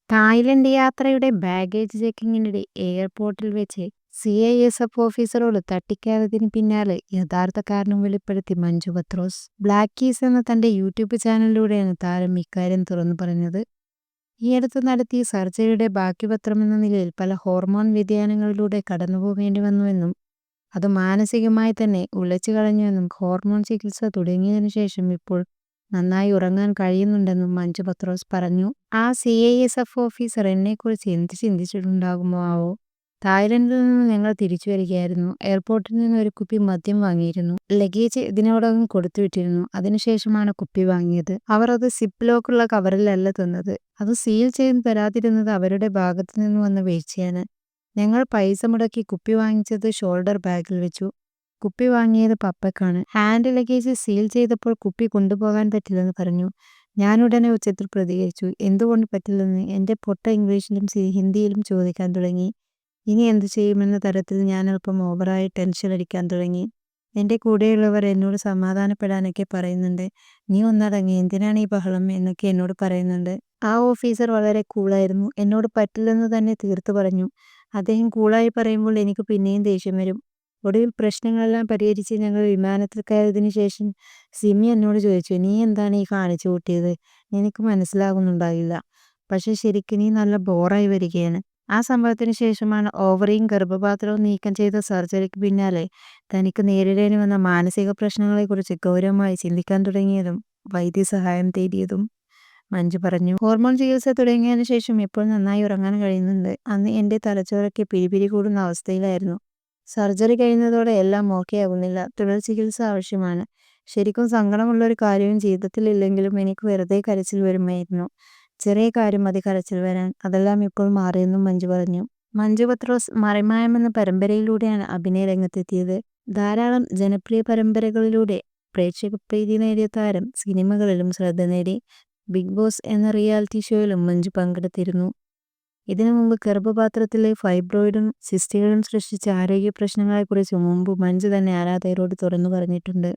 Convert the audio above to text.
Thailand യാത്രയുടെ baggage ചെക്കിങ്ങിനിടെ എയർപോർട്ടിൽ വെച്ച് CISF ഓഫീസറോട് തട്ടിക്കയറിയതിന് പിന്നാലെ യഥാർത്ഥ കാരണം വെളിപ്പെടുത്തി മഞ്ജു പത്രോസ്. ബ്ലാക്ക് കീസ് എന്ന തന്റെ യൂട്യൂബ് ചാനലിലൂടെയാണ് താരം ഇക്കാര്യം തുറന്നു പറഞ്ഞത്. ഈയടുത്ത് നടത്തിയ സർജറിയുടെ ബാക്കിപത്രം എന്ന നിലയിൽ പല ഹോർമോൺ വ്യതിയാനങ്ങളിലൂടെ കടന്നുപോകേണ്ടി വന്നുവെന്നും അത് മാനസികമായി തന്നെ ഉലച്ചു കളഞ്ഞുവെന്നും ഹോർമോൺ ചികിത്സ തുടങ്ങിയതിനു ശേഷം ഇപ്പോൾ നന്നായി ഉറങ്ങാൻ കഴിയുന്നുണ്ടെന്നും മഞ്ജു പത്രോസ് പറഞ്ഞു. ആ CISF ഓഫീസർ എന്നെക്കുറിച്ച് എന്ത് ചിന്തിച്ചിട്ടുണ്ടാകുമോ ആവോ. തായ്ലൻഡിൽ നിന്ന് ഞങ്ങൾ തിരിച്ചു വരികയായിരുന്നു. എയർപോർട്ടിൽ നിന്ന് ഒരു കുപ്പി മദ്യം വാങ്ങിയിരുന്നു. ലഗേജ് ഇതിനോടകം കൊടുത്തുവിട്ടിരുന്നു. അതിനുശേഷമാണ് കുപ്പി വാങ്ങിയത്. അവർ അത് സിപ്പ് ലോക്കുള്ള കവറിലല്ല തന്നത്. അത് സീൽ ചെയ്ത് തരാതിരുന്നത് അവരുടെ ഭാഗത്തു നിന്ന് വന്ന വീഴ്ചയാണ്. ഞങ്ങൾ പൈസ മുടക്കി കുപ്പി വാങ്ങിച്ചത് ഷോൾഡർ ബാഗിൽ വെച്ചു. കുപ്പി വാങ്ങിയത് പപ്പയ്ക്കാണ്. ഹാൻഡ് ലഗേജ് സീൽ ചെയ്തപ്പോൾ കുപ്പി കൊണ്ടുപോകാൻ പറ്റില്ലെന്ന് പറഞ്ഞു. ഞാനുടനെ ഉച്ചത്തിൽ പ്രതികരിച്ചു. എന്തുകൊണ്ട് പറ്റില്ലെന്ന് എൻ്റെ പൊട്ട ഇംഗ്ലീഷിലും ഹിന്ദിയിലും ചോദിക്കാൻ തുടങ്ങി. ഇനി എന്തു ചെയ്യുമെന്ന തരത്തിൽ ഞാൻ അല്പം ഓവറായി ടെൻഷൻ അടിക്കാൻ തുടങ്ങി. എൻ്റെ കൂടെയുള്ളവർ എന്നോട് സമാധാനപ്പെടാനൊക്കെ പറയുന്നുണ്ട്. നീ ഒന്നടങ്ങ്, എന്തിനാണ് ഈ ബഹളം എന്നൊക്കെ എന്നോട് പറയുന്നുണ്ട്. ആ ഓഫീസർ വളരെ കൂളായിരുന്നു. എന്നോട് പറ്റില്ലെന്ന് തന്നെ തീർത്തു പറഞ്ഞു. അദ്ദേഹം കൂളായി പറയുമ്പോൾ എനിക്ക് പിന്നെയും ദേഷ്യം വരും. ഒടുവിൽ പ്രശ്നങ്ങളെല്ലാം പരിഹരിച്ച് ഞങ്ങൾ വിമാനത്തിൽ കയറിയതിനു ശേഷം സിമി എന്നോട് ചോദിച്ചു, നീ എന്താണ് ഈ കാണിച്ചു കൂട്ടിയത്? എനിക്ക് മനസ്സിലാകുന്നുണ്ടായില്ല. പക്ഷെ ശരിക്കും നീ നല്ല ബോറായി വരികയാണ്. ആ സംഭവത്തിന് ശേഷമാണ് ഓവറിയും ഗർഭപാത്രവും നീക്കം ചെയ്ത സർജറിക്ക് പിന്നാലെ തനിക്ക് നേരിടേണ്ടി വന്ന മാനസിക പ്രശ്നങ്ങളെക്കുറിച്ച് ഗൗരവമായി ചിന്തിക്കാൻ തുടങ്ങിയതും വൈദ്യസഹായം തേടിയതും. മഞ്ജു പറഞ്ഞു. ഹോർമോൺ ചികിത്സ തുടങ്ങിയതിനു ശേഷം ഇപ്പോൾ നന്നായി ഉറങ്ങാൻ കഴിയുന്നുണ്ട്. അന്ന് എൻ്റെ തലച്ചോറൊക്കെ പിരിപിരി കൂടുന്ന അവസ്ഥയിലായിരുന്നു. സർജറി കഴിയുന്നതോടെ എല്ലാം ഓക്കെ ആകുന്നില്ല. തുടർ ചികിത്സ ആവശ്യമാണ്. ശരിക്കും സങ്കടമുള്ളൊരു കാര്യവും ജീവിതത്തിലില്ലെങ്കിലും എനിക്ക് വെറുതെ കരച്ചിൽ വരുമായിരുന്നു. ചെറിയ കാര്യം മതി കരച്ചിൽ വരാൻ. അതെല്ലാം ഇപ്പോൾ മാറിയെന്നും മഞ്ജു പറഞ്ഞു. മഞ്ജു പത്രോസ് മറിമായം എന്ന പരമ്പരയിലൂടെയാണ് അഭിനയ രംഗത്തെത്തിയത്. ധാരാളം ജനപ്രിയ പരമ്പരകളിലൂടെ പ്രേക്ഷക പ്രീതി നേടിയ താരം സിനിമകളിലും ശ്രദ്ധ നേടി. ബിഗ് ബോസ് എന്ന റിയാലിറ്റി ഷോയിലും മഞ്ജു പങ്കെടുത്തിരുന്നു. ഇതിനു മുമ്പ് ഗർഭപാത്രത്തിലെ ഫൈബ്രോയിഡും സിസ്റ്റുകളും സൃഷ്ടിച്ച ആരോഗ്യ പ്രശ്നങ്ങളെക്കുറിച്ച് മുമ്പ് മഞ്ജു തന്നെ ആരാധകരോട് തുറന്നു പറഞ്ഞിട്ടുണ്ട്.